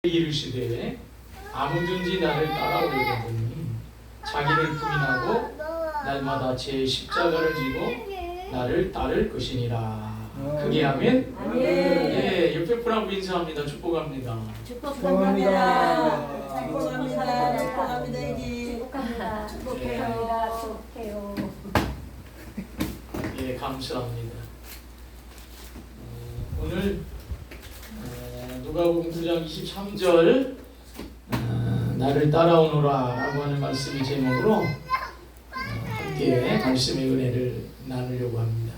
이르시되 아무든지 나를 따라오려거든 자기를 부인하고 날마다 제 십자가를 지고 나를 따를 것이니라. 그게 하면 네, 옆에 분하고 인사합니다. 축복합니다. 축복합니다. 축복합니다. 축복합니다. 이제 축복해요. 예, 감사합니다. 오늘 누가복음 9장 23절 나를 따라오너라 라고 하는 말씀의 제목으로 함께 말씀의 은혜를 나누려고 합니다.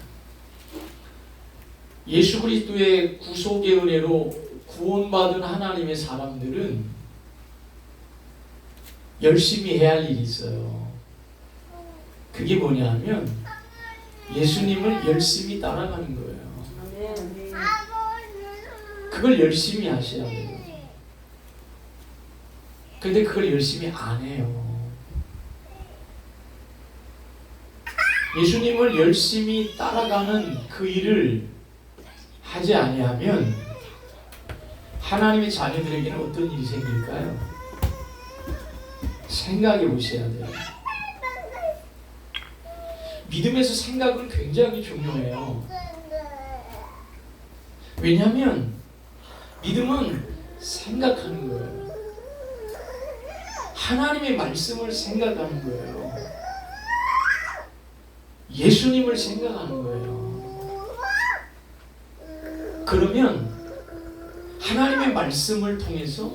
예수 그리스도의 구속의 은혜로 구원받은 하나님의 사람들은 열심히 해야 할 일이 있어요. 그게 뭐냐 하면 예수님을 열심히 따라가는 거예요. 그걸 열심히 하셔야 돼요. 근데 그걸 열심히 안 해요. 예수님을 열심히 따라가는 그 일을 하지 아니하면 하나님의 자녀들에게는 어떤 일이 생길까요? 생각해 보셔야 돼요. 믿음에서 생각은 굉장히 중요해요. 왜냐하면 믿음은 생각하는 거예요. 하나님의 말씀을 생각하는 거예요. 예수님을 생각하는 거예요. 그러면 하나님의 말씀을 통해서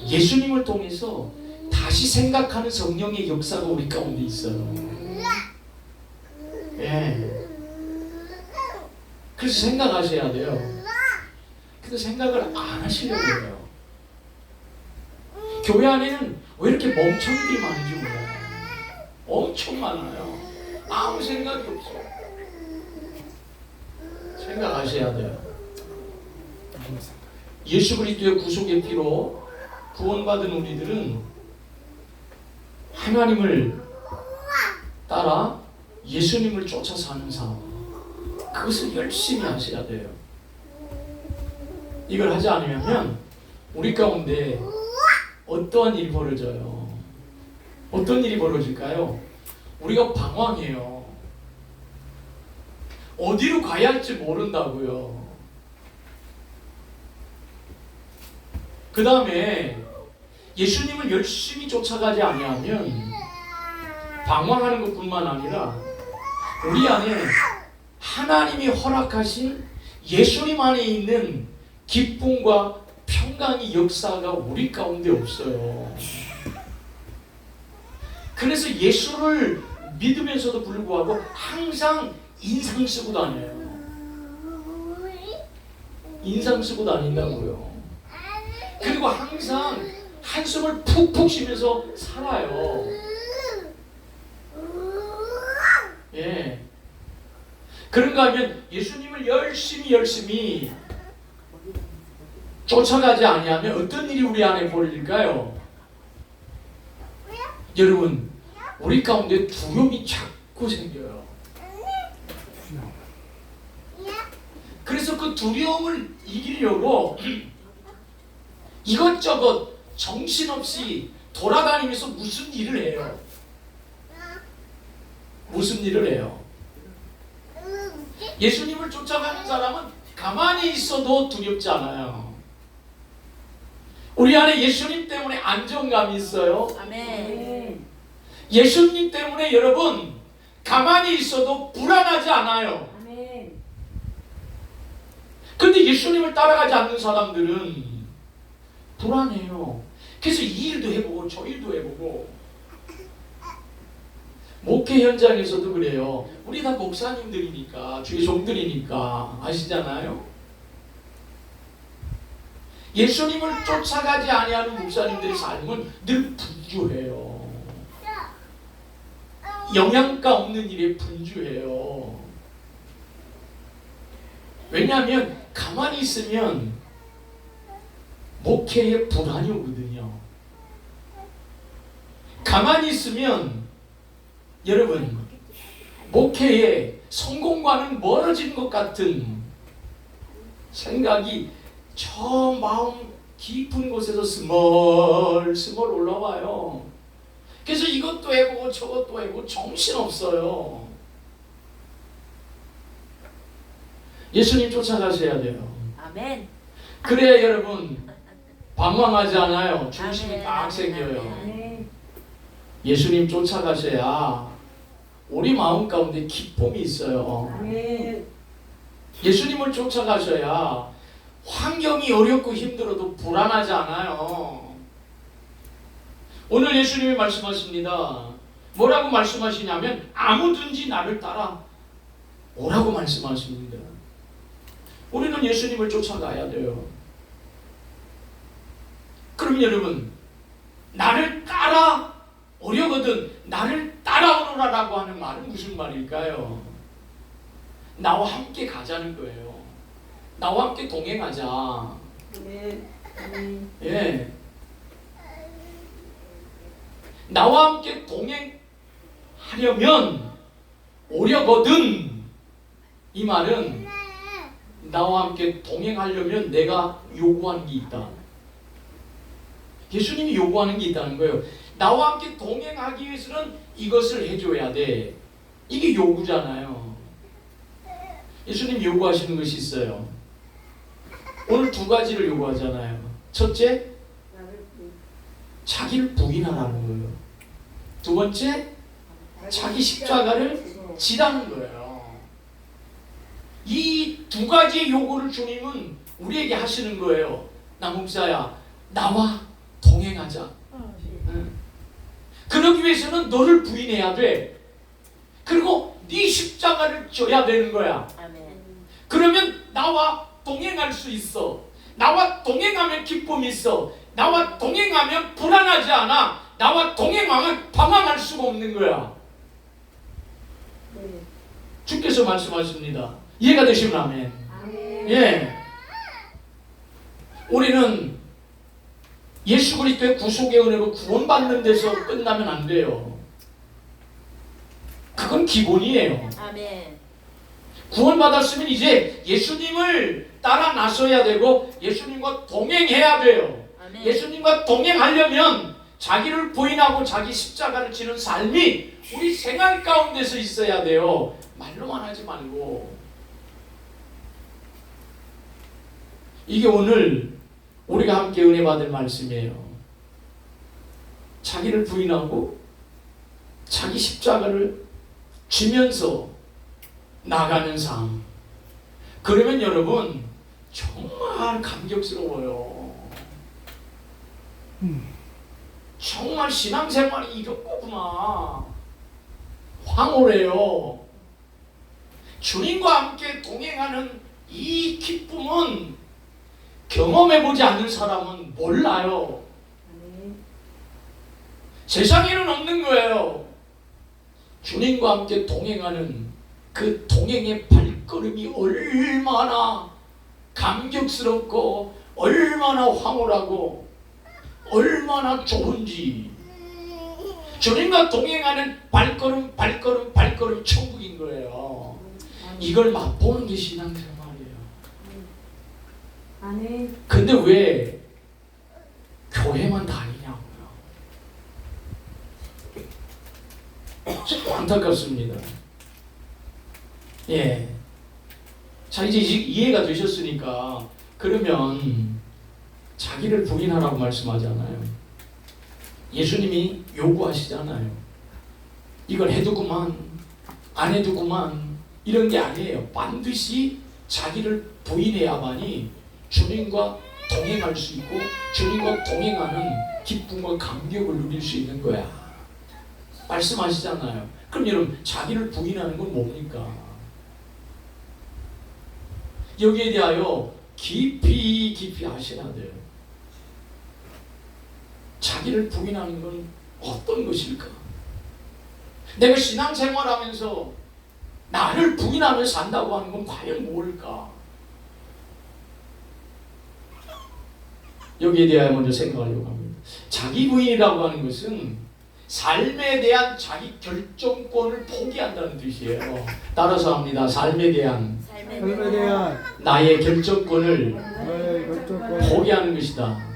예수님을 통해서 다시 생각하는 성령의 역사가 우리 가운데 있어요. 예. 그래서 생각하셔야 돼요. 근데 생각을 안 하시려고 해요. 교회 안에는 왜 이렇게 멍청이들이 많은지 몰라요. 엄청 많아요. 아무 생각이 없어. 생각하셔야 돼요. 예수 그리스도의 구속의 피로 구원받은 우리들은 하나님을 따라 예수님을 쫓아 사는 삶, 그것을 열심히 하셔야 돼요. 이걸 하지 않으면 우리 가운데 어떠한 일이 벌어져요? 어떤 일이 벌어질까요? 우리가 방황해요. 어디로 가야 할지 모른다고요. 그 다음에 예수님을 열심히 쫓아가지 아니하면 방황하는 것뿐만 아니라 우리 안에 하나님이 허락하신 예수님 안에 있는 기쁨과 평강의 역사가 우리 가운데 없어요. 그래서 예수를 믿으면서도 불구하고 항상 인상 쓰고 다녀요. 인상 쓰고 다닌다고요. 그리고 항상 한숨을 푹푹 쉬면서 살아요. 예. 그런가 하면 예수님을 열심히 쫓아가지 아니하면 어떤 일이 우리 안에 벌어질까요? 여러분, 우리 가운데 두려움이 자꾸 생겨요. 그래서 그 두려움을 이기려고 이것저것 정신없이 돌아다니면서 무슨 일을 해요? 무슨 일을 해요? 예수님을 쫓아가는 사람은 가만히 있어도 두렵지 않아요. 우리 안에 예수님 때문에 안정감이 있어요. 아멘. 예수님 때문에 여러분 가만히 있어도 불안하지 않아요. 아멘. 그런데 예수님을 따라가지 않는 사람들은 불안해요. 그래서 이 일도 해보고 저 일도 해보고. 목회 현장에서도 그래요. 우리 다 목사님들이니까, 주의 종들이니까 아시잖아요. 예수님을 쫓아가지 아니하는 목사님들의 삶은 늘 분주해요. 영양가 없는 일에 분주해요. 왜냐하면 가만히 있으면 목회에 불안이 오거든요. 가만히 있으면 여러분 목회에 성공과는 멀어진 것 같은 생각이 저 마음 깊은 곳에서 스멀스멀 올라와요. 그래서 이것도 해보고 저것도 해보고 정신없어요. 예수님 쫓아가셔야 돼요. 아멘. 그래야 여러분 방황하지 않아요. 중심이 아멘, 딱 아멘, 생겨요. 아멘. 예수님 쫓아가셔야 우리 마음 가운데 기쁨이 있어요. 아멘. 예수님을 쫓아가셔야 환경이 어렵고 힘들어도 불안하지 않아요. 오늘 예수님이 말씀하십니다. 뭐라고 말씀하시냐면 아무든지 나를 따라 오라고 말씀하십니다. 우리는 예수님을 쫓아가야 돼요. 그럼 여러분 나를 따라 오려거든 나를 따라오라라고 하는 말은 무슨 말일까요? 나와 함께 가자는 거예요. 나와 함께 동행하자. 아멘. 아멘. 예. 나와 함께 동행하려면 오려거든 이 말은 나와 함께 동행하려면 내가 요구하는 게 있다. 예수님이 요구하는 게 있다는 거예요. 나와 함께 동행하기 위해서는 이것을 해줘야 돼. 이게 요구잖아요. 예수님 요구하시는 것이 있어요. 오늘 두 가지를 요구하잖아요. 첫째, 자기를 부인하라는 거예요. 두 번째, 자기 십자가를 지라는 거예요. 이 두 가지 요구를 주님은 우리에게 하시는 거예요. 나 목사야, 나와 동행하자. 응. 그러기 위해서는 너를 부인해야 돼. 그리고 네 십자가를 져야 되는 거야. 아멘. 그러면 나와 동행할 수 있어. 나와 동행하면 기쁨이 있어. 나와 동행하면 불안하지 않아. 나와 동행하면 방황할 수가 없는 거야. 주께서 말씀하십니다. 이해가 되시면 아멘. 아멘. 예. 우리는 예수 그리스도의 구속의 은혜로 구원받는 데서 끝나면 안 돼요. 그건 기본이에요. 아멘. 구원받았으면 이제 예수님을 따라 나서야 되고 예수님과 동행해야 돼요. 아멘. 예수님과 동행하려면 자기를 부인하고 자기 십자가를 지는 삶이 우리 생활 가운데서 있어야 돼요. 말로만 하지 말고. 이게 오늘 우리가 함께 은혜 받을 말씀이에요. 자기를 부인하고 자기 십자가를 지면서 나가는 삶. 그러면 여러분 정말 감격스러워요. 정말 신앙생활이 이렇구나. 황홀해요. 주님과 함께 동행하는 이 기쁨은 경험해보지 않는 사람은 몰라요. 세상에는 없는 거예요. 주님과 함께 동행하는 그 동행의 발걸음이 얼마나 감격스럽고 얼마나 황홀하고 얼마나 좋은지. 주님과 동행하는 발걸음 천국인 거예요. 이걸 맛보는 게 신앙생활이에요. 아멘. 근데 왜 교회만 다니냐고요. 안타깝습니다. 예. 자, 이제 이해가 되셨으니까 그러면 자기를 부인하라고 말씀하잖아요. 예수님이 요구하시잖아요. 이걸 해두고만 안 해두고만 이런 게 아니에요. 반드시 자기를 부인해야만이 주님과 동행할 수 있고 주님과 동행하는 기쁨과 감격을 누릴 수 있는 거야. 말씀하시잖아요. 그럼 여러분 자기를 부인하는 건 뭡니까? 여기에 대하여 깊이 하셔야 돼요. 자기를 부인하는 건 어떤 것일까? 내가 신앙생활하면서 나를 부인하며 산다고 하는 건 과연 뭘까? 여기에 대하여 먼저 생각하려고 합니다. 자기 부인이라고 하는 것은 삶에 대한 자기 결정권을 포기한다는 뜻이에요. 따라서 합니다. 삶에 대한 삶에 삶에 대한 나의 결정권을 나의 결정권 포기하는 것이다.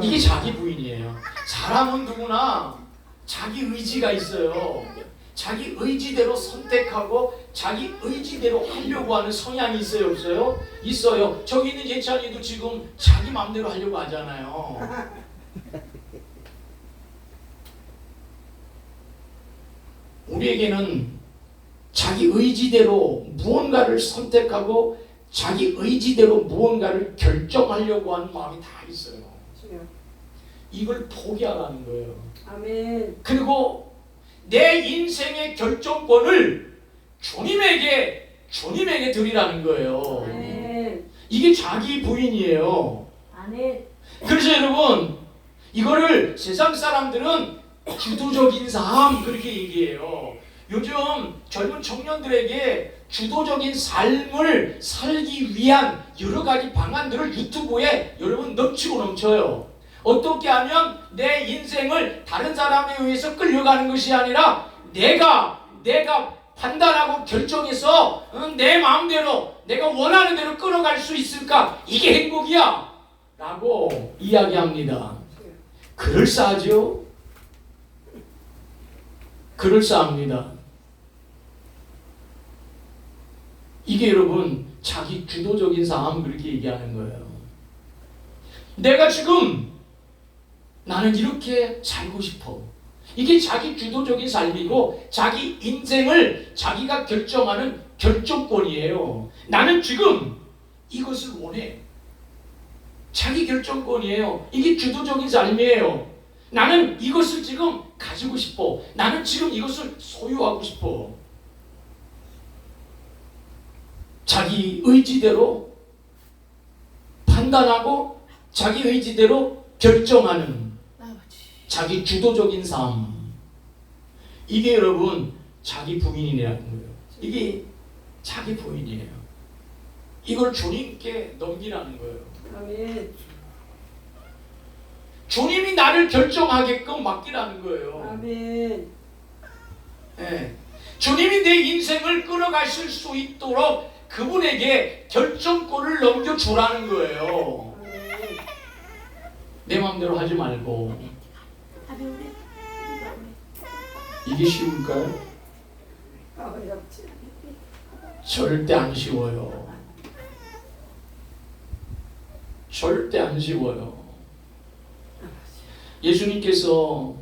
이게 자기 부인이에요. 사람은 누구나 자기 의지가 있어요. 자기 의지대로 선택하고 자기 의지대로 하려고 하는 성향이 있어요, 없어요? 있어요. 저기 있는 예찬이도 지금 자기 마음대로 하려고 하잖아요. 우리에게는 자기 의지대로 무언가를 선택하고 자기 의지대로 무언가를 결정하려고 하는 마음이 다 있어요. 이걸 포기하라는 거예요. 아멘. 그리고 내 인생의 결정권을 주님에게 드리라는 거예요. 아멘. 이게 자기 부인이에요. 아멘. 그래서 여러분, 이거를 세상 사람들은 주도적인 삶 그렇게 얘기해요. 요즘 젊은 청년들에게 주도적인 삶을 살기 위한 여러 가지 방안들을 유튜브에 여러분 넘치고 넘쳐요. 어떻게 하면 내 인생을 다른 사람에 의해서 끌려가는 것이 아니라 내가 판단하고 결정해서 내 마음대로 내가 원하는 대로 끌어갈 수 있을까? 이게 행복이야 라고 이야기합니다. 그럴싸하죠? 그럴싸합니다. 이게 여러분 자기 주도적인 삶 그렇게 얘기하는 거예요. 내가 지금 나는 이렇게 살고 싶어. 이게 자기 주도적인 삶이고 자기 인생을 자기가 결정하는 결정권이에요. 나는 지금 이것을 원해. 자기 결정권이에요. 이게 주도적인 삶이에요. 나는 이것을 지금 가지고 싶어. 나는 지금 이것을 소유하고 싶어. 자기 의지대로 판단하고 자기 의지대로 결정하는 자기 주도적인 삶. 이게 여러분 자기 부인이라는 거예요. 이게 자기 부인이에요. 이걸 주님께 넘기라는 거예요. 아멘. 주님이 나를 결정하게끔 맡기라는 거예요. 아멘. 네. 주님이 내 인생을 끌어가실 수 있도록 그분에게 결정권을 넘겨주라는 거예요. 아멘. 내 마음대로 하지 말고. 이게 쉬울까요? 어렵지. 절대 안 쉬워요. 절대 안 쉬워요. 예수님께서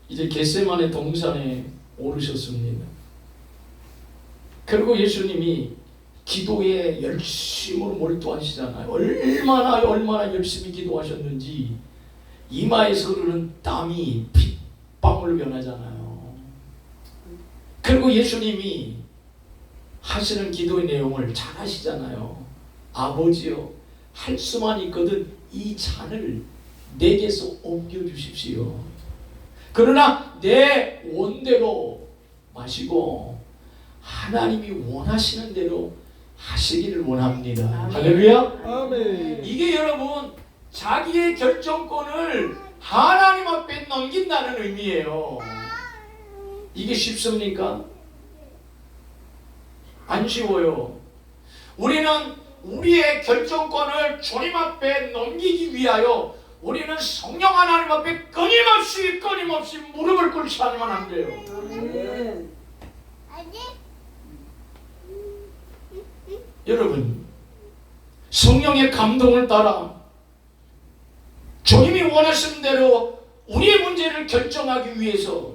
이제 겟세마네 동산에 오르셨습니다. 그리고 예수님이 기도에 열심으로 몰두하시잖아요. 얼마나 열심히 기도하셨는지 이마에서 흐르는 땀이 핏방울로 변하잖아요. 그리고 예수님이 하시는 기도의 내용을 잘 아시잖아요. 아버지요, 할 수만 있거든 이 잔을 내게서 옮겨주십시오. 그러나 내 원대로 마시고 하나님이 원하시는 대로 하시기를 원합니다. 아멘. 할렐루야. 아멘. 이게 여러분 자기의 결정권을 하나님 앞에 넘긴다는 의미예요. 이게 쉽습니까? 안 쉬워요. 우리는 우리의 결정권을 주님 앞에 넘기기 위하여 우리는 성령 하나님 앞에 끊임없이 무릎을 꿇지 않으면 안 돼요. 아멘. 여러분, 성령의 감동을 따라 주님이 원하시는 대로 우리의 문제를 결정하기 위해서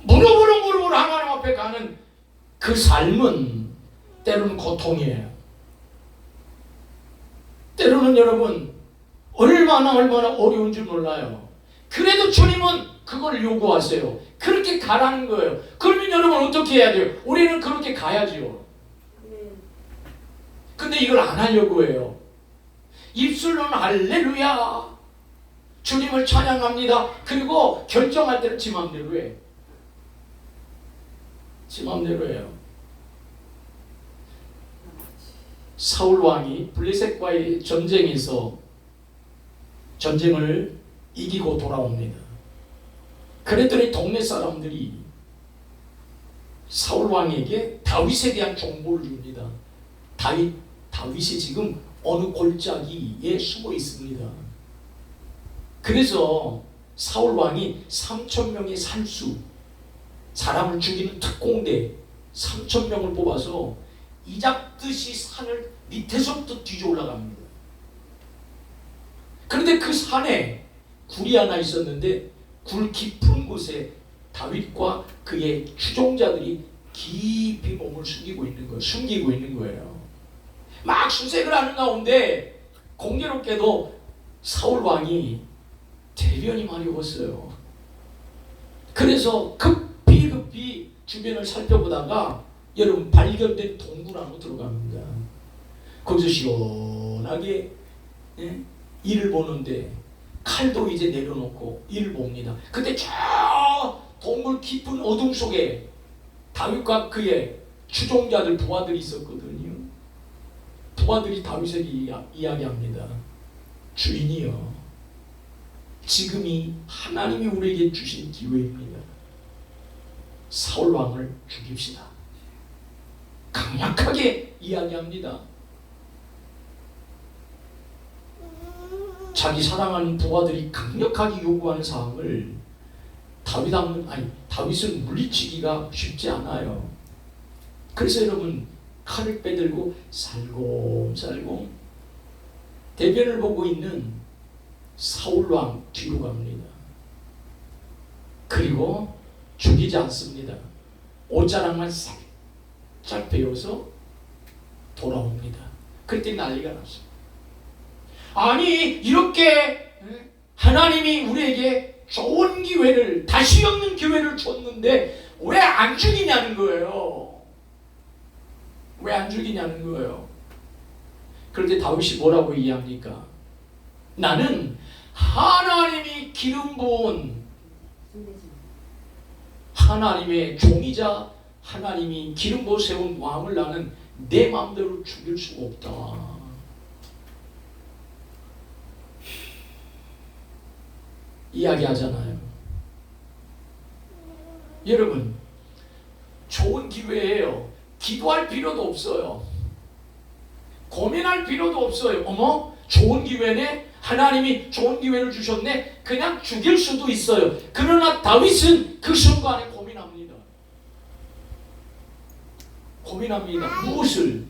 무릎으로 하나님 앞에 가는 그 삶은 때로는 고통이에요. 때로는 여러분 얼마나 어려운 줄 몰라요. 그래도 주님은 그걸 요구하세요. 그렇게 가라는 거예요. 그러면 여러분 어떻게 해야 돼요? 우리는 그렇게 가야지요. 근데 이걸 안 하려고 해요. 입술로는 할렐루야 주님을 찬양합니다. 그리고 결정할 때는 지 마음대로 해. 지 마음대로 해요. 사울 왕이 블레셋과의 전쟁에서 전쟁을 이기고 돌아옵니다. 그랬더니 동네 사람들이 사울 왕에게 다윗에 대한 정보를 줍니다. 다윗이 지금 어느 골짜기에 숨어 있습니다. 그래서 사울 왕이 3,000명의 산수, 사람을 죽이는 특공대 3,000명을 뽑아서 이잡듯이 산을 밑에서부터 뒤져 올라갑니다. 그런데 그 산에 굴이 하나 있었는데 굴 깊은 곳에 다윗과 그의 추종자들이 깊이 몸을 숨기고 있는 거예요. 막 수색을 하는 가운데 공교롭게도 사울 왕이 대변이 마려웠어요. 그래서 급히 주변을 살펴보다가 여러분 발견된 동굴 안으로 들어갑니다. 거기서 시원하게 일을 보는데 칼도 이제 내려놓고 일을 봅니다. 그때 저 동굴 깊은 어둠 속에 다윗과 그의 추종자들 부하들이 있었거든요. 부하들이 다윗에게 이야기합니다. 주인이여, 지금이 하나님이 우리에게 주신 기회입니다. 사울 왕을 죽입시다. 강력하게 이야기합니다. 자기 사랑하는 부하들이 강력하게 요구하는 사항을 다윗을 물리치기가 쉽지 않아요. 그래서 여러분 칼을 빼들고 살곰살곰 대변을 보고 있는 사울 왕 뒤로 갑니다. 그리고 죽이지 않습니다. 옷자락만 살짝 베어서 돌아옵니다. 그때 난리가 났습니다. 아니 이렇게 하나님이 우리에게 좋은 기회를, 다시 없는 기회를 줬는데 왜 안 죽이냐는 거예요. 왜 안 죽이냐는 거예요. 그런데 다윗이 뭐라고 이해합니까? 나는 하나님이 기름 부은 하나님의 종이자 하나님이 기름 부어 세운 왕을 나는 내 마음대로 죽일 수가 없다. 이야기하잖아요. 여러분 좋은 기회예요. 기도할 필요도 없어요. 고민할 필요도 없어요. 어머 좋은 기회네, 하나님이 좋은 기회를 주셨네, 그냥 죽일 수도 있어요. 그러나 다윗은 그 순간에 고민합니다. 무엇을?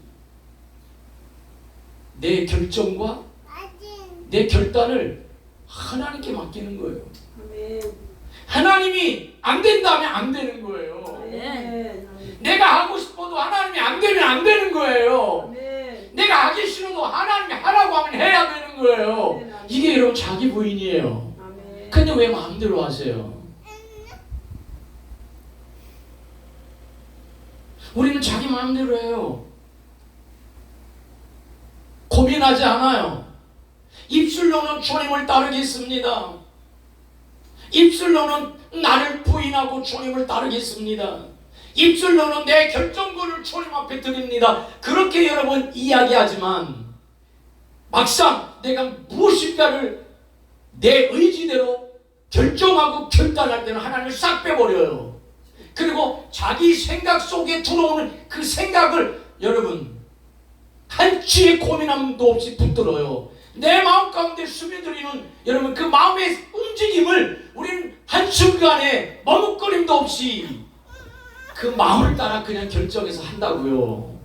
내 결정과 내 결단을 하나님께 맡기는 거예요. 하나님이 안 된다면 안 되는 거예요. 내가 하고 싶어도 하나님이 안 되면 안 되는 거예요. 내가 하기 싫어도 하나님이 하라고 하면 해야 되는 거예요. 이게 여러분 자기 부인이에요. 근데 왜 마음대로 하세요? 우리는 자기 마음대로 해요. 고민하지 않아요. 입술로는 주님을 따르겠습니다. 입술로는 나를 부인하고 주님을 따르겠습니다. 입술로는 내 결정권을 주님 앞에 드립니다. 그렇게 여러분 이야기하지만 막상 내가 무엇인가를 내 의지대로 결정하고 결단할 때는 하나님을 싹 빼버려요. 그리고 자기 생각 속에 들어오는 그 생각을 여러분 한치의 고민함도 없이 붙들어요. 내 마음 가운데 스며들이는 여러분 그 마음의 움직임을 우리는 한순간에 머뭇거림도 없이 그 마음을 따라 그냥 결정해서 한다고요.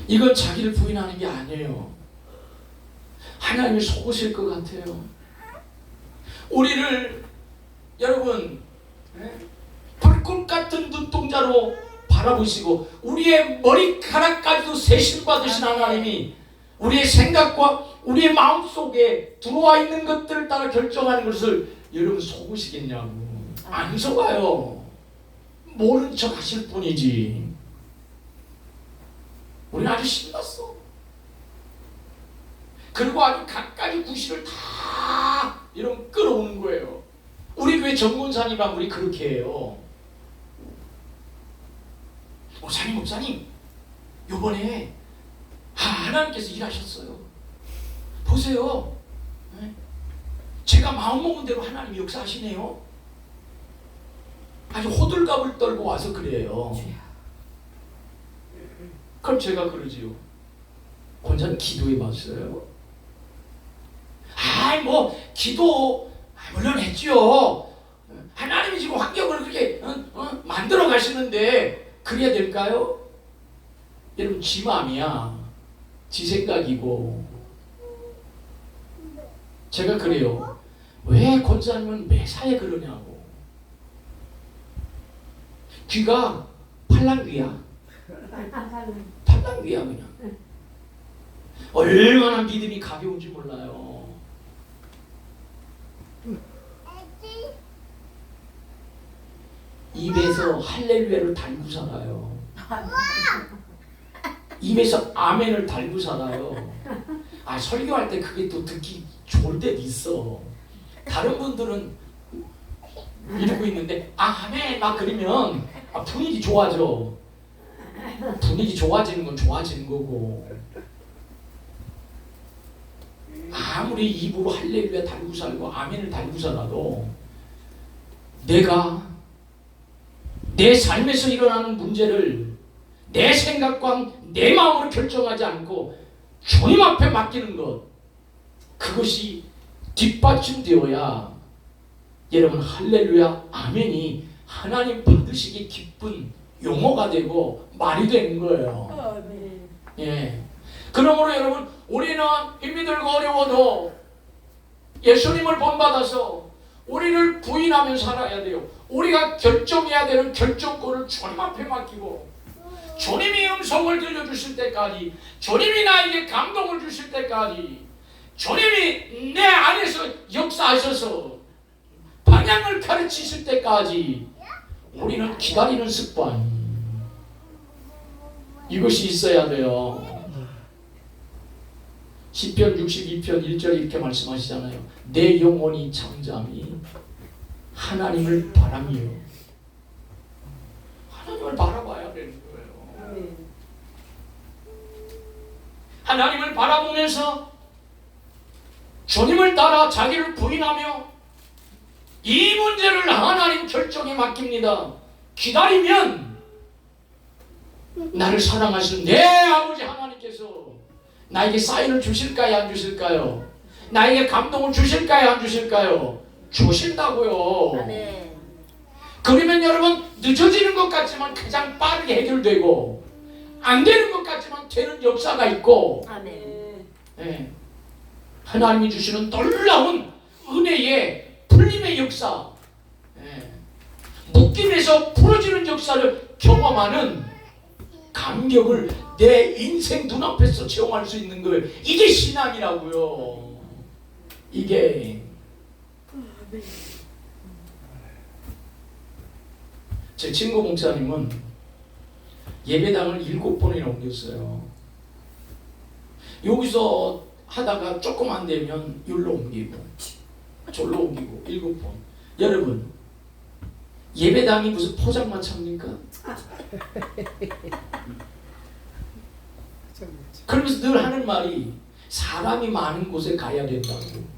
이건 자기를 부인하는 게 아니에요. 하나님이 속으실 것 같아요. 우리를 여러분 불꽃 같은 눈동자로 바라보시고 우리의 머리카락까지도 세심받으신 하나님이 우리의 생각과 우리의 마음속에 들어와 있는 것들을 따라 결정하는 것을 여러분 속으시겠냐고. 안 속아요. 모른 척 하실 뿐이지. 우리는 아주 신났어. 그리고 아주 갖가지 구실을 다 이런 끌어오는 거예요. 우리 교회 정권사님하고 우리 그렇게 해요. 목사님 요번에 하나님께서 일하셨어요. 보세요. 제가 마음먹은 대로 하나님이 역사하시네요. 아주 호들갑을 떨고 와서 그래요. 그럼 제가 그러지요. 권사님 기도해 봤어요? 아이 뭐 기도 물론 했죠. 하나님이 지금 환경을 그렇게 만들어 가시는데 그래야 될까요? 여러분 지 마음이야. 지 생각이고. 제가 그래요. 왜 권사님은 매사에 그러냐고. 귀가 팔랑귀야. 팔랑귀야 그냥. 얼마나 믿음이 가벼운지 몰라요. 입에서 할렐루야를 달고 살아요. 입에서 아멘을 달고 살아요. 아 설교할 때 그게 또 듣기 좋을 때도 있어. 다른 분들은 이러고 있는데 아멘 막 그러면 분위기 좋아져. 분위기 좋아지는 건 좋아지는 거고. 아무리 입으로 할렐루야 달고 살고 아멘을 달고 살아도 내가 내 삶에서 일어나는 문제를 내 생각과 내 마음으로 결정하지 않고 주님 앞에 맡기는 것, 그것이 뒷받침되어야 여러분 할렐루야 아멘이 하나님 받으시기 기쁜 용어가 되고 말이 되는 거예요. 예. 그러므로 여러분 우리는 힘이 들고 어려워도 예수님을 본받아서 우리를 부인하며 살아야 돼요. 우리가 결정해야 되는 결정권을 주님 앞에 맡기고 주님이 음성을 들려주실 때까지, 주님이 나에게 감동을 주실 때까지, 주님이 내 안에서 역사하셔서 방향을 가르치실 때까지 우리는 기다리는 습관, 이것이 있어야 돼요. 시편 62편 1절에 이렇게 말씀하시잖아요. 내 영혼이 잠잠히 하나님을 바라며. 하나님을 바라봐야 되는 거예요. 하나님을 바라보면서 주님을 따라 자기를 부인하며 이 문제를 하나님 결정에 맡깁니다. 기다리면 나를 사랑하시는 내 아버지 하나님께서 나에게 사인을 주실까요? 안 주실까요? 나에게 감동을 주실까요? 안 주실까요? 주신다고요. 아멘. 그러면 여러분 늦어지는 것 같지만 가장 빠르게 해결되고 안 되는 것 같지만 되는 역사가 있고, 아멘. 예. 하나님이 주시는 놀라운 은혜의 풀림의 역사, 예. 묶임에서 풀어지는 역사를 경험하는 감격을 내 인생 눈앞에서 체험할 수 있는 거예요. 이게 신앙이라고요. 이게 제 친구 목사님은 예배당을 7번이나 옮겼어요. 여기서 하다가 조금 안 되면 여기로 옮기고 저기로 옮기고 7번. 여러분 예배당이 무슨 포장마차입니까? 그러면서 늘 하는 말이 사람이 많은 곳에 가야 된다고.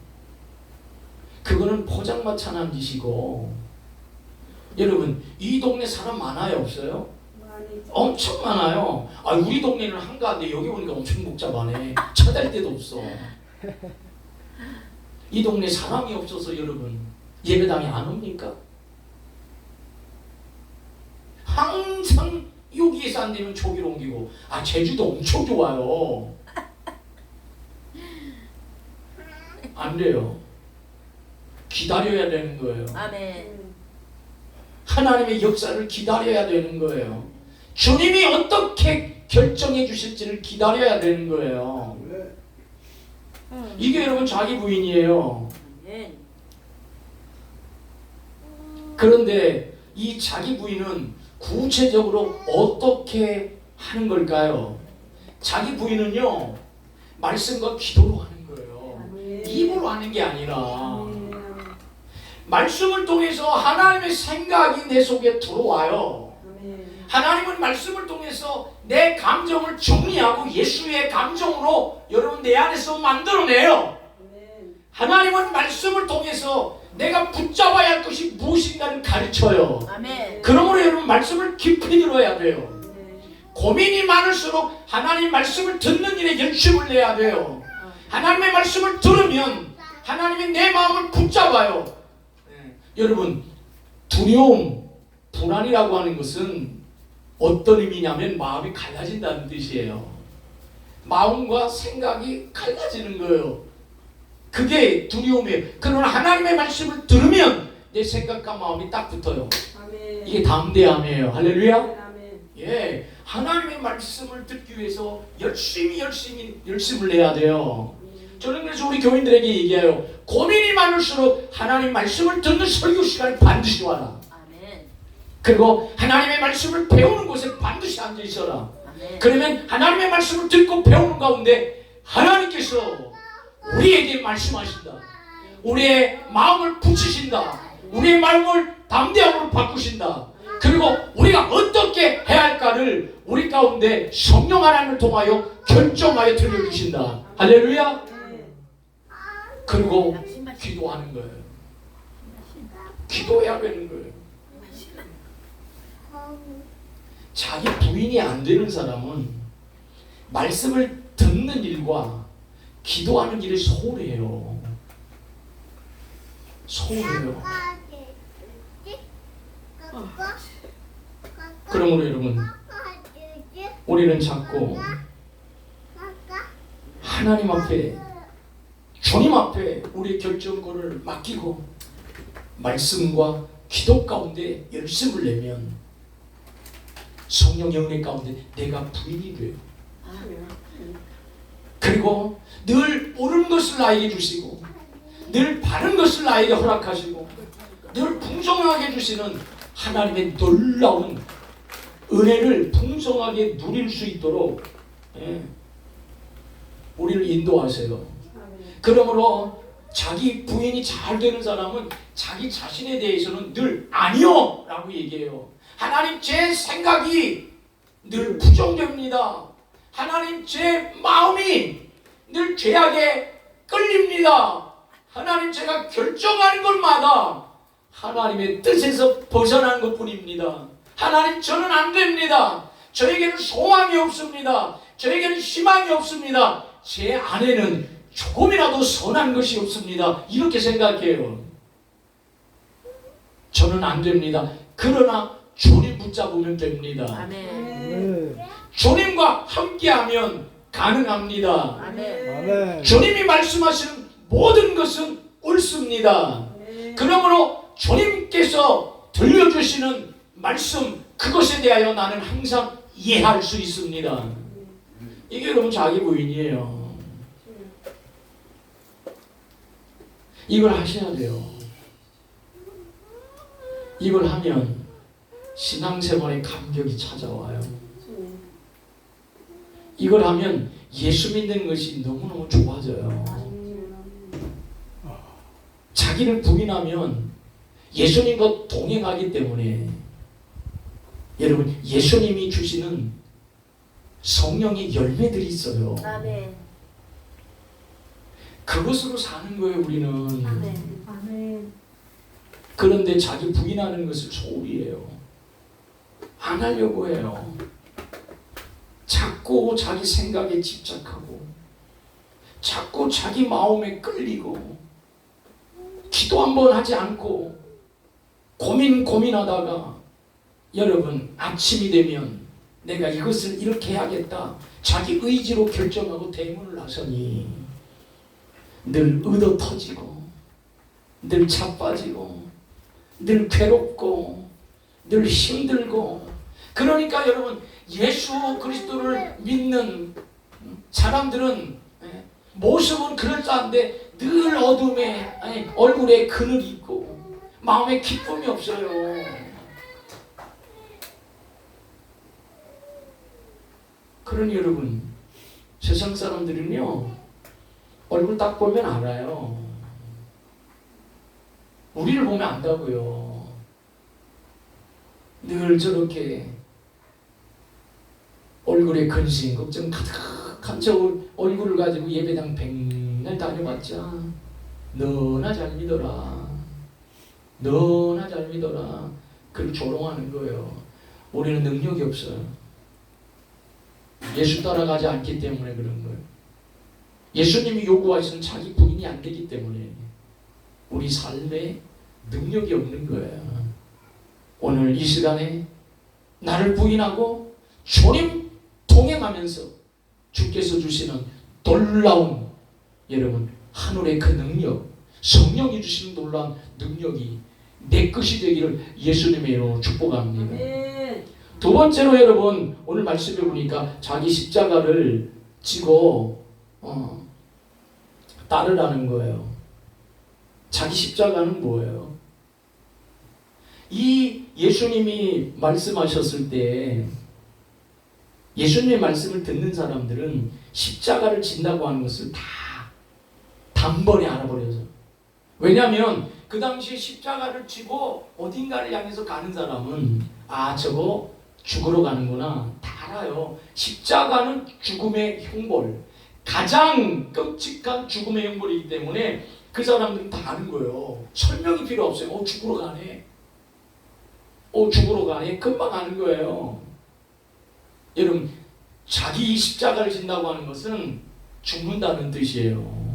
그거는 포장마차란 짓이고, 여러분 이 동네 사람 많아요 없어요? 엄청 많아요. 아 우리 동네는 한가한데 여기 오니까 엄청 복잡하네. 찾을 데도 없어. 이 동네 사람이 없어서 여러분 예배당에 안 옵니까? 항상 여기에서 안 되면 저기로 옮기고. 아 제주도 엄청 좋아요. 안 돼요. 기다려야 되는 거예요. 아멘. 하나님의 역사를 기다려야 되는 거예요. 주님이 어떻게 결정해 주실지를 기다려야 되는 거예요. 이게 여러분 자기 부인이에요. 아멘. 그런데 이 자기 부인은 구체적으로 어떻게 하는 걸까요? 자기 부인은요 말씀과 기도로 하는 거예요. 입으로 하는 게 아니라 말씀을 통해서 하나님의 생각이 내 속에 들어와요. 하나님은 말씀을 통해서 내 감정을 정리하고 예수의 감정으로 여러분 내 안에서 만들어내요. 하나님은 말씀을 통해서 내가 붙잡아야 할 것이 무엇인가를 가르쳐요. 아멘. 그러므로 여러분 말씀을 깊이 들어야 돼요. 고민이 많을수록 하나님 말씀을 듣는 일에 열심을 내야 돼요. 하나님의 말씀을 들으면 하나님이 내 마음을 붙잡아요. 여러분, 두려움, 불안이라고 하는 것은 어떤 의미냐면 마음이 갈라진다는 뜻이에요. 마음과 생각이 갈라지는 거예요. 그게 두려움이에요. 그러나 하나님의 말씀을 들으면 내 생각과 마음이 딱 붙어요. 아멘. 이게 담대함이에요. 할렐루야. 아멘. 예, 하나님의 말씀을 듣기 위해서 열심을 내야 돼요. 저는 그래서 우리 교인들에게 얘기해요. 고민이 많을수록 하나님 말씀을 듣는 설교 시간에 반드시 와라. 아멘. 그리고 하나님의 말씀을 배우는 곳에 반드시 앉아 있어라. 아멘. 그러면 하나님의 말씀을 듣고 배우는 가운데 하나님께서 우리에게 말씀하신다. 우리의 마음을 붙이신다. 우리의 마음을 담대함으로 바꾸신다. 그리고 우리가 어떻게 해야 할까를 우리 가운데 성령 하나님을 통하여 결정하여 들려주신다. 할렐루야. 그리고 기도하는 거예요. 기도해야 되는 거예요. 자기 부인이 안 되는 사람은 말씀을 듣는 일과 기도하는 일이 소홀해요. 소홀해요. 그러므로 여러분, 우리는 자꾸 하나님 앞에, 주님 앞에 우리의 결정권을 맡기고 말씀과 기도 가운데 열심을 내면 성령의 은혜 가운데 내가 부인이 돼요. 그리고 늘 옳은 것을 나에게 주시고 늘 바른 것을 나에게 허락하시고 늘 풍성하게 주시는 하나님의 놀라운 은혜를 풍성하게 누릴 수 있도록 우리를 인도하세요. 그러므로 자기 부인이 잘 되는 사람은 자기 자신에 대해서는 늘 아니요 라고 얘기해요. 하나님, 제 생각이 늘 부정됩니다. 하나님, 제 마음이 늘 죄악에 끌립니다. 하나님, 제가 결정하는 것마다 하나님의 뜻에서 벗어난 것뿐입니다. 하나님, 저는 안 됩니다. 저에게는 소망이 없습니다. 저에게는 희망이 없습니다. 제 안에는 조금이라도 선한 것이 없습니다. 이렇게 생각해요. 저는 안 됩니다. 그러나 주님 붙잡으면 됩니다. 아멘. 주님과 함께하면 가능합니다. 아멘. 주님이 말씀하시는 모든 것은 옳습니다. 그러므로 주님께서 들려주시는 말씀, 그것에 대하여 나는 항상 이해할 수 있습니다. 이게 여러분 자기 부인이에요. 이걸 하셔야 돼요. 이걸 하면 신앙생활의 감격이 찾아와요. 이걸 하면 예수 믿는 것이 너무너무 좋아져요. 자기를 부인하면 예수님과 동행하기 때문에 여러분, 예수님이 주시는 성령의 열매들이 있어요. 아멘. 그것으로 사는 거예요, 우리는. 아멘. 그런데 자기 부인하는 것을 소홀히 해요. 안 하려고 해요. 자꾸 자기 생각에 집착하고 자꾸 자기 마음에 끌리고 기도 한번 하지 않고 고민하다가 여러분, 아침이 되면 내가 이것을 이렇게 해야겠다 자기 의지로 결정하고 대문을 나서니 늘 얻어 터지고 늘 자빠지고 늘 괴롭고 늘 힘들고. 그러니까 여러분, 예수 그리스도를 믿는 사람들은 모습은 그럴싸한데 늘 어둠에, 얼굴에 그늘이 있고 마음에 기쁨이 없어요. 그러니 여러분, 세상 사람들은요 얼굴 딱 보면 알아요. 우리를 보면 안다고요. 늘 저렇게 얼굴에 근심, 걱정 가득한 저 얼굴을 가지고 예배당 백날 다녀봤자 너나 잘 믿어라, 너나 잘 믿어라, 그렇게 조롱하는 거예요. 우리는 능력이 없어요. 예수 따라가지 않기 때문에 그런 거예요. 예수님이 요구하시는 자기 부인이 안 되기 때문에 우리 삶에 능력이 없는 거예요. 오늘 이 시간에 나를 부인하고 주님 동행하면서 주께서 주시는 놀라운 여러분 하늘의 그 능력, 성령이 주시는 놀라운 능력이 내 것이 되기를 예수님의 이름으로 축복합니다. 아멘. 두 번째로 여러분 오늘 말씀해 보니까 자기 십자가를 지고 따르라는 거예요. 자기 십자가는 뭐예요? 이 예수님이 말씀하셨을 때 예수님의 말씀을 듣는 사람들은 십자가를 진다고 하는 것을 다 단번에 알아버려서. 왜냐하면 그 당시에 십자가를 지고 어딘가를 향해서 가는 사람은 저거 죽으러 가는구나 다 알아요. 십자가는 죽음의 형벌, 가장 끔찍한 죽음의 형벌이기 때문에 그 사람들은 다 아는 거예요. 설명이 필요 없어요. 죽으러 가네. 죽으러 가네. 금방 아는 거예요. 여러분, 자기 십자가를 진다고 하는 것은 죽는다는 뜻이에요.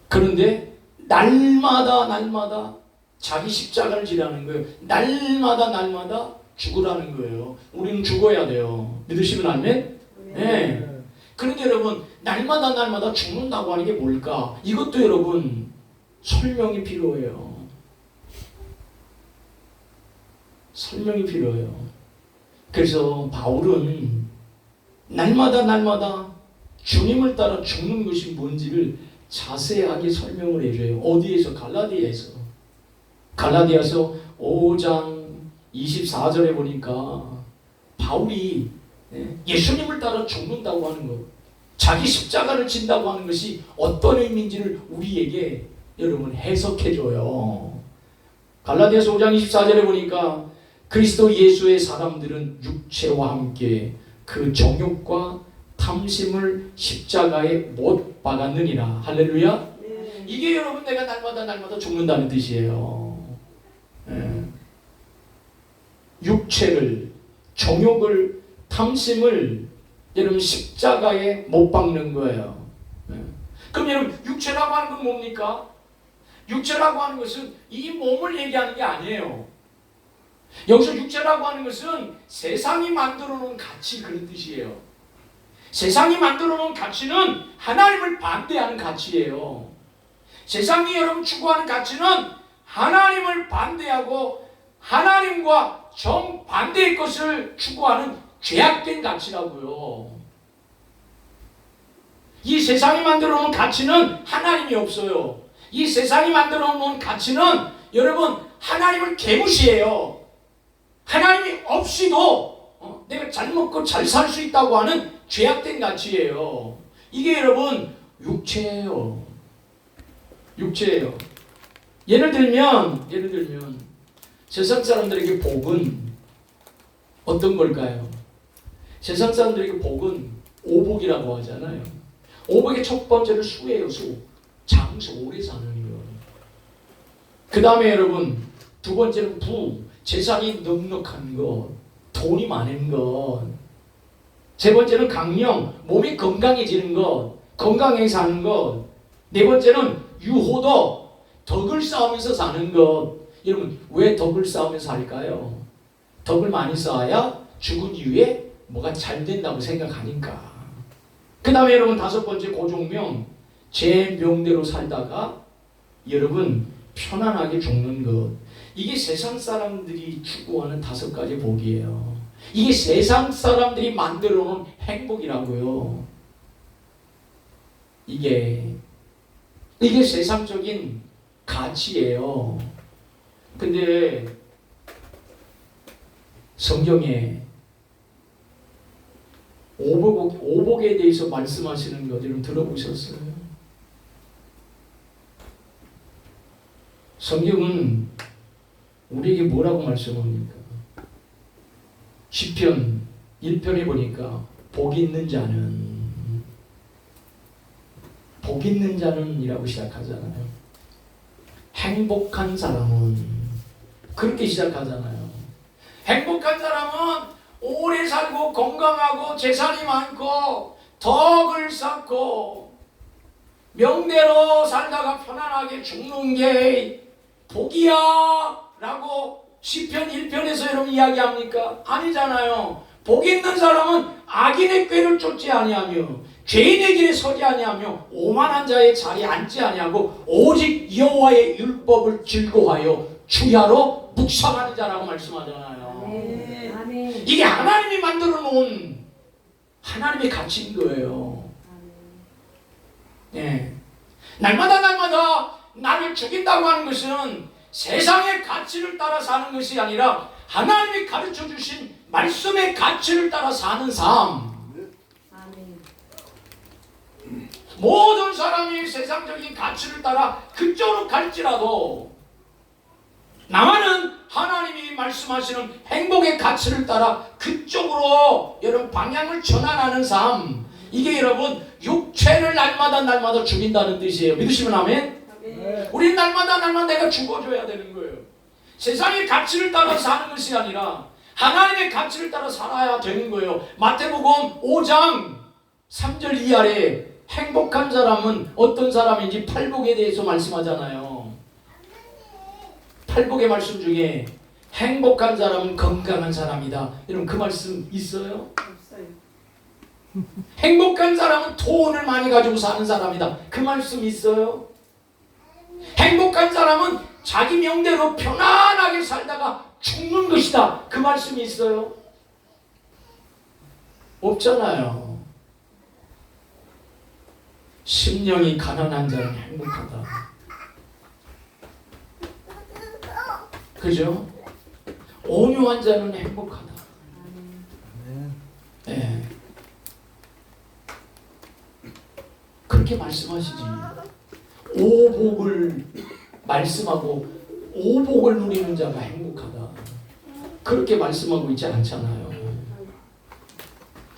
그런데 날마다 자기 십자가를 지라는 거예요. 날마다 죽으라는 거예요. 우리는 죽어야 돼요. 믿으시면 아멘? 네. 그런데 여러분, 날마다 죽는다고 하는 게 뭘까? 이것도 여러분 설명이 필요해요. 설명이 필요해요. 그래서 바울은 날마다 주님을 따라 죽는 것이 뭔지를 자세하게 설명을 해줘요. 어디에서? 갈라디아서 5장 24절에 보니까 바울이 예수님을 따라 죽는다고 하는 것, 자기 십자가를 진다고 하는 것이 어떤 의미인지를 우리에게 여러분 해석해줘요. 갈라디아서 5장 24절에 보니까 그리스도 예수의 사람들은 육체와 함께 그 정욕과 탐심을 십자가에 못 박았느니라. 할렐루야. 네. 이게 여러분 내가 날마다 죽는다는 뜻이에요. 육체를, 정욕을, 탐심을 여러분 십자가에 못 박는 거예요. 그럼 여러분 육체라고 하는 건 뭡니까? 육체라고 하는 것은 이 몸을 얘기하는 게 아니에요. 여기서 육체라고 하는 것은 세상이 만들어 놓은 가치, 그런 뜻이에요. 세상이 만들어 놓은 가치는 하나님을 반대하는 가치예요. 세상이 여러분 추구하는 가치는 하나님을 반대하고 하나님과 정반대의 것을 추구하는 죄악된 가치라고요. 이 세상이 만들어 놓은 가치는 하나님이 없어요. 이 세상이 만들어 놓은 가치는 여러분 하나님을 개무시해요. 하나님이 없이도 내가 잘 먹고 잘 살 수 있다고 하는 죄악된 가치예요. 이게 여러분 육체예요. 예를 들면 세상 사람들에게 복은 어떤 걸까요? 세상 사람들에게 복은 오복이라고 하잖아요. 오복의 첫 번째는 수예요. 장수, 오래 사는 거. 그 다음에 여러분 두 번째는 부, 재산이 넉넉한 것, 돈이 많은 것. 세 번째는 강령, 몸이 건강해지는 것, 건강하게 사는 것. 네 번째는 유호도, 덕을 쌓으면서 사는 것. 여러분 왜 덕을 쌓으면서 살까요? 덕을 많이 쌓아야 죽은 이후에 뭐가 잘 된다고 생각하니까. 그 다음에 여러분 다섯 번째 고종명, 제 명대로 살다가 여러분 편안하게 죽는 것. 이게 세상 사람들이 추구하는 다섯 가지 복이에요. 이게 세상 사람들이 만들어 놓은 행복이라고요. 이게 세상적인 가치예요. 근데 성경에 오복에 대해서 말씀하시는 것 여러분 들어보셨어요? 성경은 우리에게 뭐라고 말씀합니까? 시편 1편에 보니까 복 있는 자는 이라고 시작하잖아요. 행복한 사람은 그렇게 시작하잖아요. 행복한 사람은 오래 살고 건강하고 재산이 많고 덕을 쌓고 명대로 살다가 편안하게 죽는 게 복이야 라고 시편 1편에서 여러분 이야기합니까? 아니잖아요. 복 있는 사람은 악인의 꾀를 쫓지 아니하며 죄인의 길에 서지 아니하며 오만한 자의 자리에 앉지 아니하고 오직 여호와의 율법을 즐거워하여 주야로 묵상하는 자라고 말씀하잖아요. 아멘. 아멘. 이게 하나님이 만들어 놓은 하나님의 가치인 거예요. 네. 날마다 나를 죽인다고 하는 것은 세상의 가치를 따라 사는 것이 아니라 하나님이 가르쳐 주신 말씀의 가치를 따라 사는 삶. 아멘. 모든 사람이 세상적인 가치를 따라 그쪽으로 갈지라도 나만은 하나님이 말씀하시는 행복의 가치를 따라 그쪽으로 여러분 방향을 전환하는 삶. 이게 여러분 육체를 날마다 죽인다는 뜻이에요. 믿으시면 아멘? 아멘. 우린 날마다 내가 죽어줘야 되는 거예요. 세상의 가치를 따라 사는 것이 아니라 하나님의 가치를 따라 살아야 되는 거예요. 마태복음 5장 3절 이하에 행복한 사람은 어떤 사람인지 팔복에 대해서 말씀하잖아요. 팔복의 말씀 중에 행복한 사람은 건강한 사람이다. 여러분 그 말씀 있어요? 없어요. 행복한 사람은 돈을 많이 가지고 사는 사람이다. 그 말씀 있어요? 행복한 사람은 자기 명대로 편안하게 살다가 죽는 것이다. 그 말씀이 있어요? 없잖아요. 심령이 가난한 자는 행복하다. 그죠? 온유한 자는 행복하다. 네. 그렇게 말씀하시지. 오복을 말씀하고 오복을 누리는 자가 행복하다. 그렇게 말씀하고 있지 않잖아요.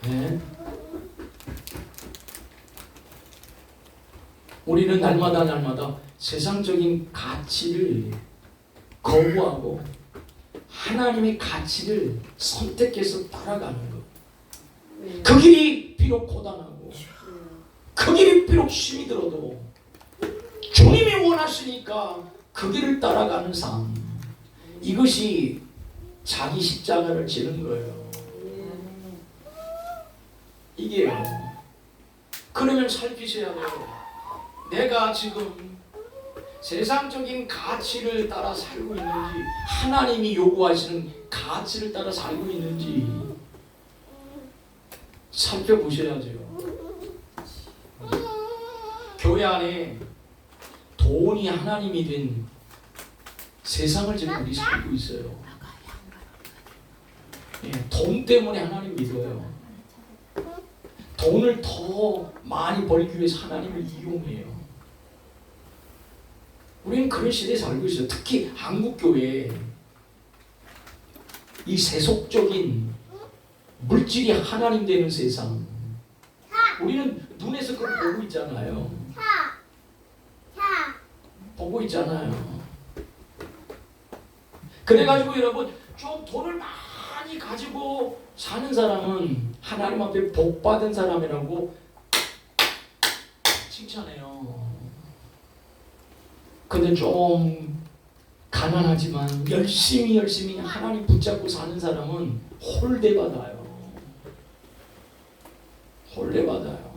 네? 우리는 날마다 세상적인 가치를 거부하고 하나님의 가치를 선택해서 따라가는 것. 네. 그 길이 비록 고단하고 그 길이 비록 힘이 들어도 주님이 원하시니까 그 길을 따라가는 삶. 이것이 자기 십자가를 지는 거예요. 이게요. 그러면 살피셔야 돼요. 내가 지금 세상적인 가치를 따라 살고 있는지 하나님이 요구하시는 가치를 따라 살고 있는지 살펴보셔야죠. 교회 안에 돈이 하나님이 된 세상을 지금 우리 살고 있어요. 예, 돈 때문에 하나님 믿어요. 돈을 더 많이 벌기 위해서 하나님을 이용해요. 우리는 그런 시대에 살고 있어요. 특히 한국교회에 이 세속적인 물질이 하나님 되는 세상. 우리는 눈에서 그걸 보고 있잖아요. 보고 있잖아요. 그래가지고 여러분 좀 돈을 많이 가지고 사는 사람은 하나님 앞에 복 받은 사람이라고 칭찬해요. 근데 좀 가난하지만 열심히 하나님 붙잡고 사는 사람은 홀대받아요. 홀대받아요.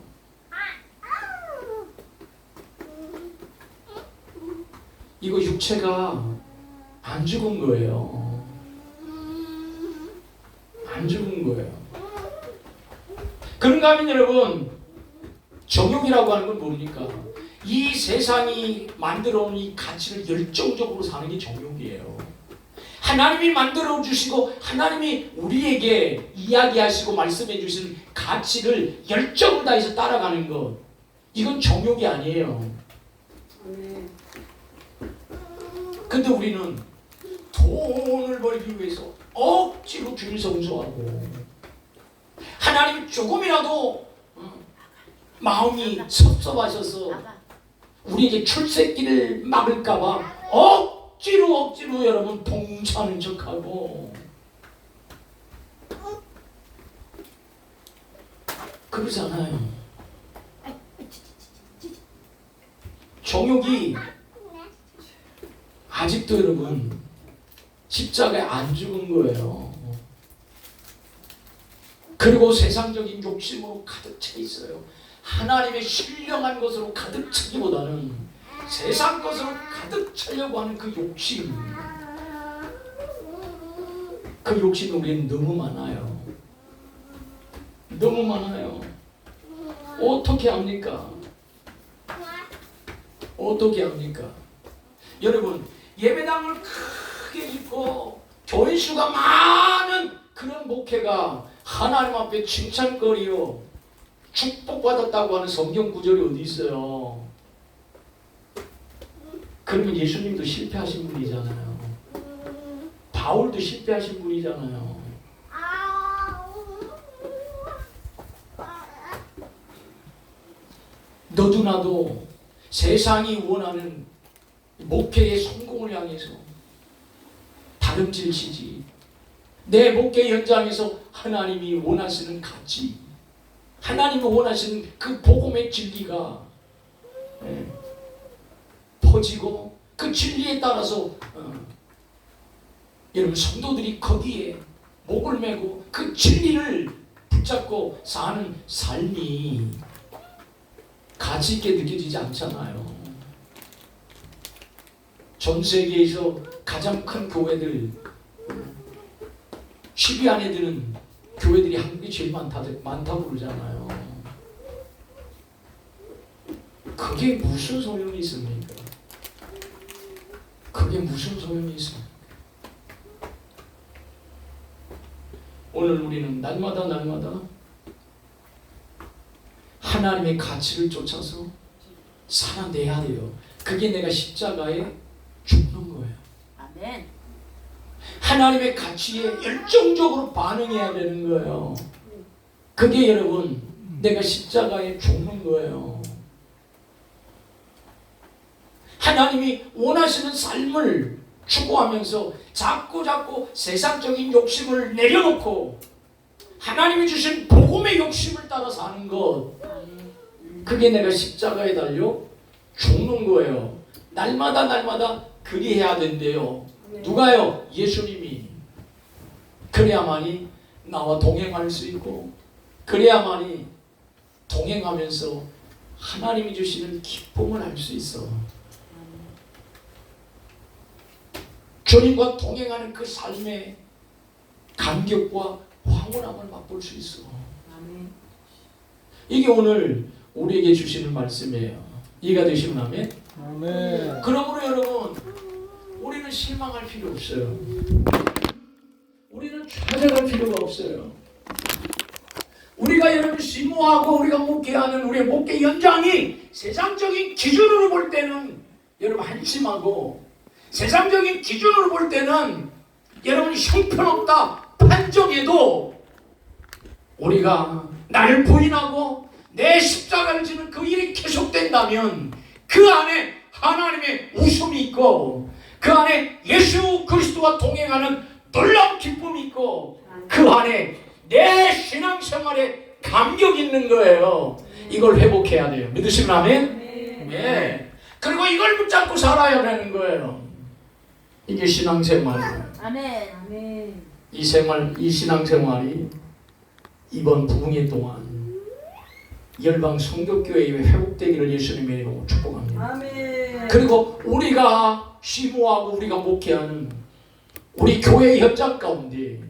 이거 육체가 안 죽은 거예요. 안 죽은 거예요. 그런가 하면 여러분 정욕이라고 하는 건 뭡니까? 이 세상이 만들어온 이 가치를 열정적으로 사는 게 정욕이에요. 하나님이 만들어 주시고 하나님이 우리에게 이야기하시고 말씀해 주신 가치를 열정을 다해서 따라가는 것, 이건 정욕이 아니에요. 아멘. 근데 우리는 돈을 벌기 위해서 억지로 줄 성수하고 하나님 조금이라도 마음이 섭섭하셔서 우리에게 출세길을 막을까봐 억지로 여러분 봉사하는 척하고 그러잖아요. 정욕이 아직도 여러분 십자가에 안 죽은 거예요. 그리고 세상적인 욕심으로 가득 차 있어요. 하나님의 신령한 것으로 가득 차기보다는 세상 것으로 가득 차려고 하는 그 욕심, 그 욕심이 우리는 너무 많아요. 너무 많아요. 어떻게 합니까? 어떻게 합니까? 여러분, 예배당을 크게 짓고 교인 수가 많은 그런 목회가 하나님 앞에 칭찬거리요, 축복받았다고 하는 성경 구절이 어디 있어요? 그러면 예수님도 실패하신 분이잖아요. 바울도 실패하신 분이잖아요. 너도 나도 세상이 원하는 목회의 성공을 향해서 다름질치지, 내 목회 현장에서 하나님이 원하시는 가치, 하나님이 원하시는 그 복음의 진리가 퍼지고 그 진리에 따라서 여러분 성도들이 거기에 목을 메고 그 진리를 붙잡고 사는 삶이 가치 있게 느껴지지 않잖아요. 전 세계에서 가장 큰 교회들 10위 안에 드는 교회들이 한국이 제일 많다고 그러잖아요. 그게 무슨 소용이 있습니까? 그게 무슨 소용이 있습니까? 오늘 우리는 날마다 하나님의 가치를 쫓아서 살아내야 돼요. 그게 내가 십자가에 죽는 거예요. 아멘. 하나님의 가치에 열정적으로 반응해야 되는 거예요. 그게 여러분 내가 십자가에 죽는 거예요. 하나님이 원하시는 삶을 추구하면서 자꾸 세상적인 욕심을 내려놓고 하나님이 주신 복음의 욕심을 따라 사는 것, 그게 내가 십자가에 달려 죽는 거예요. 날마다 그리해야 된대요. 누가요? 예수님이. 그래야만이 나와 동행할 수 있고, 그래야만이 동행하면서 하나님이 주시는 기쁨을 알 수 있어. 주님과 동행하는 그 삶의 감격과 황홀함을 맛볼 수 있어. 이게 오늘 우리에게 주시는 말씀이에요. 이해가 되시면 아멘? 아멘. 그러므로 여러분, 우리는 실망할 필요 없어요. 우리는 좌절할 필요가 없어요. 우리가 여러분 심오하고 우리가 목회하는 우리의 목회 현장이 세상적인 기준으로 볼 때는 여러분 한심하고, 세상적인 기준으로 볼 때는 여러분 형편없다 판정해도, 우리가 나를 부인하고 내 십자가를 지는 그 일이 계속된다면 그 안에 하나님의 웃음이 있고, 그 안에 예수 그리스도와 동행하는 놀라운 기쁨이 있고, 그 안에 내 신앙생활에 감격이 있는 거예요. 이걸 회복해야 돼요. 믿으시면 아멘? 네. 그리고 이걸 붙잡고 살아야 되는 거예요. 이게 신앙생활이에요. 아멘. 이 신앙생활이 이번 부흥회 동안 열방 성교교회에 회복되기를 예수님의 이름으로 축복합니다. 아멘. 그리고 우리가 심오하고 우리가 목회하는 우리 교회 현장 가운데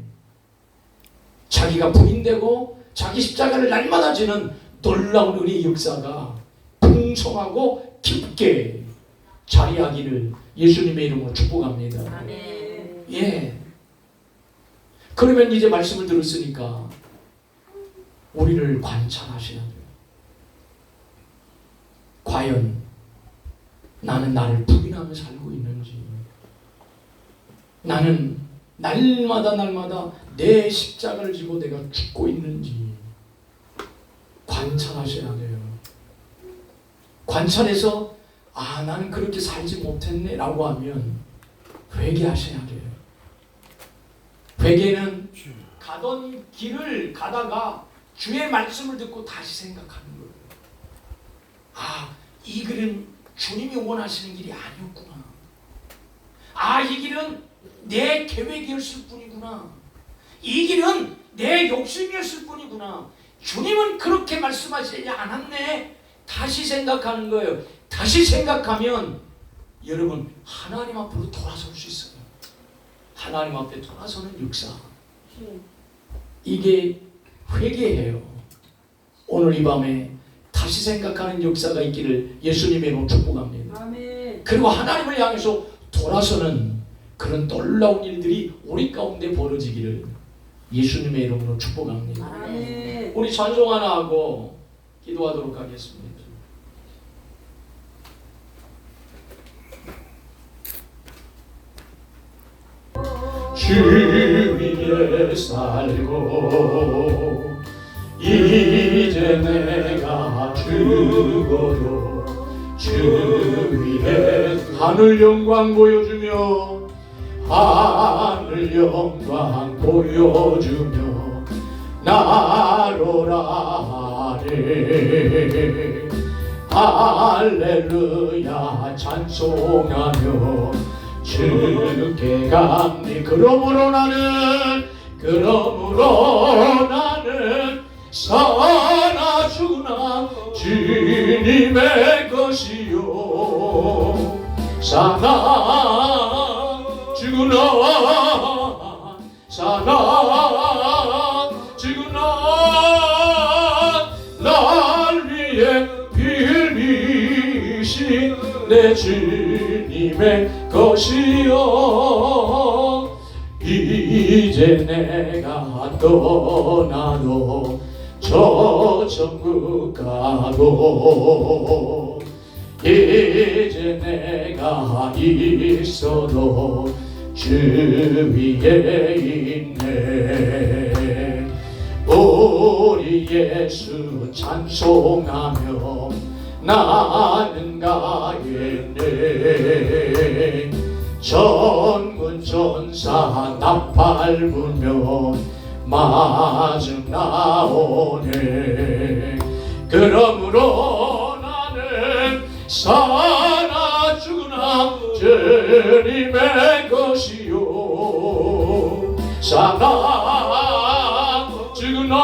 자기가 부인되고 자기 십자가를 날마다 지는 놀라운 은혜의 역사가 풍성하고 깊게 자리하기를 예수님의 이름으로 축복합니다. 아멘. 예. 그러면 이제 말씀을 들었으니까 우리를 관찰하셔야 돼요. 과연 나는 나를 부인하며 살고 있는지, 나는 날마다 내 십자가를 지고 내가 죽고 있는지 관찰하셔야 돼요. 관찰해서 나는 그렇게 살지 못했네 라고 하면 회개하셔야 돼요. 회개는 가던 길을 가다가 주의 말씀을 듣고 다시 생각하는 거예요. 아, 이 길은 주님이 원하시는 길이 아니었구나. 아, 이 길은 내 계획이었을 뿐이구나. 이 길은 내 욕심이었을 뿐이구나. 주님은 그렇게 말씀하시지 않았네. 다시 생각하는 거예요. 다시 생각하면 여러분 하나님 앞으로 돌아설 수 있어요. 하나님 앞에 돌아서는 역사. 이게 회개예요. 오늘 이 밤에 다시 생각하는 역사가 있기를 예수님의 이름으로 축복합니다. 아멘. 그리고 하나님을 향해서 돌아서는 그런 놀라운 일들이 우리 가운데 벌어지기를 예수님의 이름으로 축복합니다. 아멘. 우리 찬송 하나 하고 기도하도록 하겠습니다. 주 위에 살고 이제 내가 죽어도 주 위에 하늘 영광 보여주며 하늘 영광 보여주며 나로라 하네 할렐루야 찬송하며 주께 감리 그러므로 나는 사나 죽으나 주님의 것이요 사나 죽으나 사나 죽으나 날 위해 빌리신 내 주님의 것이요 이제 내가 떠나도 저 천국 가도 이제 내가 있어도 주 위에 있네 우리 예수 찬송하며 나는 가겠네 전군 전사 나팔 불며 마중 나오네 그러므로 나는 사나 죽으나 주님의 것이요 사나 죽으나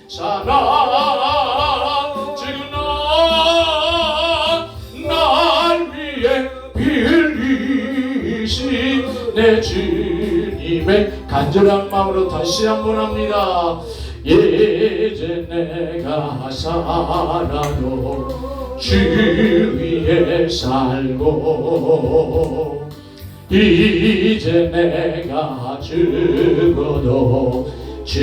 사나 죽으나 날 위해 빌리신 내 주님의 간절한 마음으로 다시 한번 합니다. 이제 내가 살아도 주 위에 살고 이제 내가 죽어도 주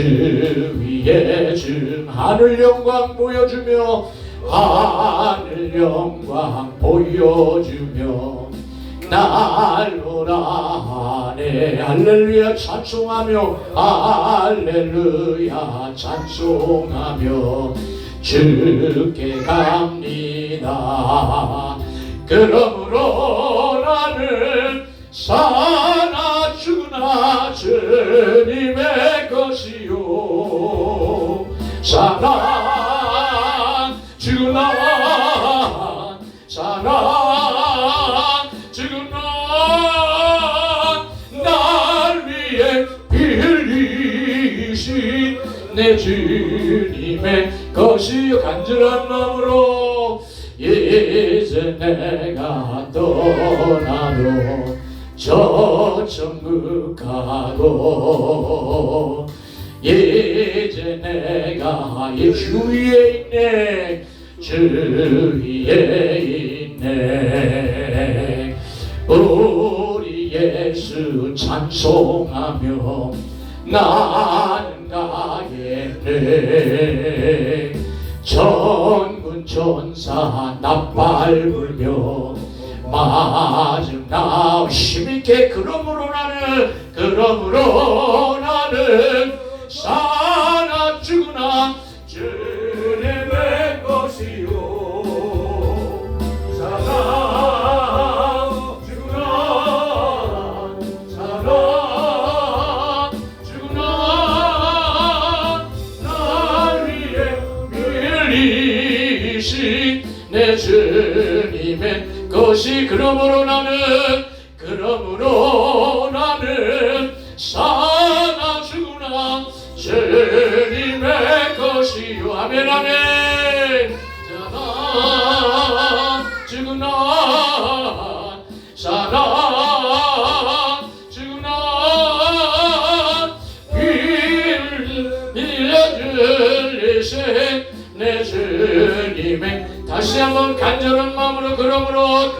위에 주 하늘 영광 보여주며 하늘 영광 보여주며 날로라 하네 할렐루야 찬송하며 할렐루야 찬송하며 주께 갑니다 그러므로 나는 사나 죽으나 주님의 것이요 사나 죽으나 사나 죽으나 날 위해 빌리신 내 주님의 것이요 간절한 마음으로 이제 내가 떠나도 저 천국 가도 이제 내가 이 주 위에 있네 주 위에 있네 우리 예수 찬송하며 나는 가겠네 전군 전사 나팔 불며 마중 나오 힘있게 그러므로 나는 사나 죽으나 주님의 것이요 사나 죽으나 빌리신 내 주님의 것이 그러므로 나는 사나 죽으나 주님의 것이요. 아멘 아멘. 사나 죽으나 사나 죽으나 빌려주리신 내 주님의 다시 한번 간절한 마음으로 그러므로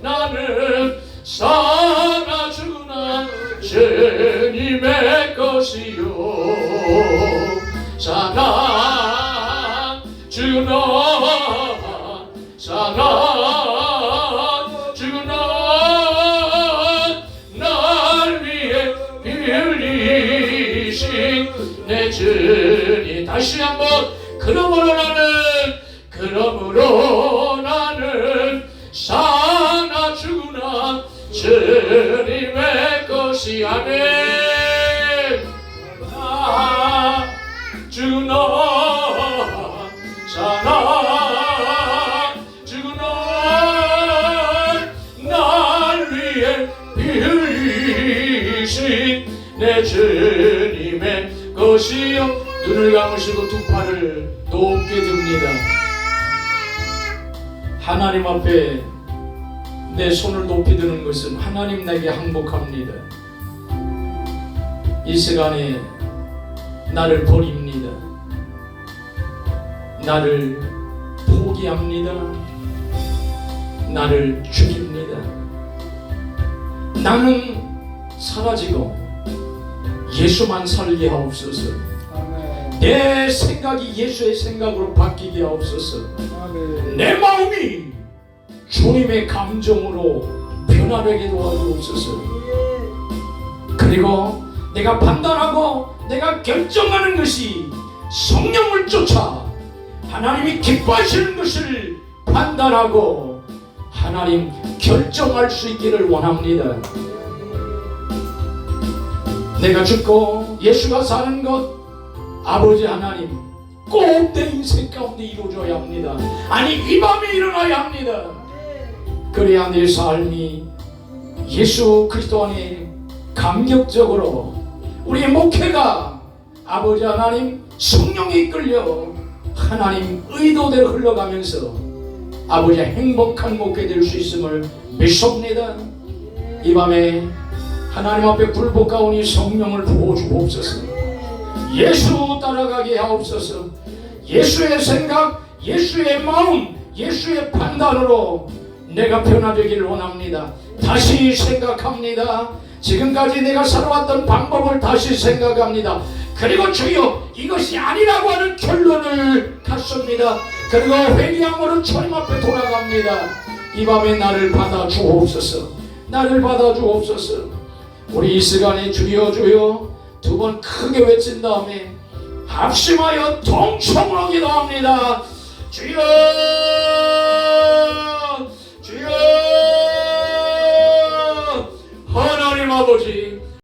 나는 사나 죽으나 주님의 것이요. 사나 죽으나 사나 죽으나 날 위해 빌리신 내 주님. 다시 한번 그러므로 나는 사나 죽으나 주님의 것이. 아멘. 나 죽으나 사나 죽으나 날 위해 빌리신 내 주님의 것이요. 눈을 감으시고 두 팔을 높게 듭니다. 하나님 앞에 내 손을 높이 드는 것은 하나님 내게 항복합니다. 이 시간에 나를 버립니다. 나를 포기합니다. 나를 죽입니다. 나는 사라지고 예수만 살게 하옵소서. 아멘. 내 생각이 예수의 생각으로 바뀌게 하옵소서. 아멘. 내 마음이 주님의 감정으로 변화되게 도와주옵소서. 그리고 내가 판단하고 내가 결정하는 것이 성령을 쫓아 하나님이 기뻐하시는 것을 판단하고 하나님 결정할 수 있기를 원합니다. 내가 죽고 예수가 사는 것 아버지 하나님 꼭 내 인생 가운데 이루어져야 합니다. 아니 이 밤에 일어나야 합니다. 그래야 내 삶이 예수 그리스도 안에 감격적으로 우리의 목회가 아버지 하나님 성령에 이끌려 하나님 의도대로 흘러가면서 아버지 행복한 목회 될 수 있음을 믿습니다. 이 밤에 하나님 앞에 굴복하오니 성령을 부어주옵소서. 예수 따라가게 하옵소서. 예수의 생각, 예수의 마음, 예수의 판단으로 내가 변화되기를 원합니다. 다시 생각합니다. 지금까지 내가 살아왔던 방법을 다시 생각합니다. 그리고 주여 이것이 아니라고 하는 결론을 갖습니다. 그리고 회개함으로 주님 앞에 돌아갑니다. 이 밤에 나를 받아 주옵소서. 나를 받아 주옵소서. 우리 이 시간에 주여 주여 두 번 크게 외친 다음에 합심하여 동청으로 기도합니다. 주여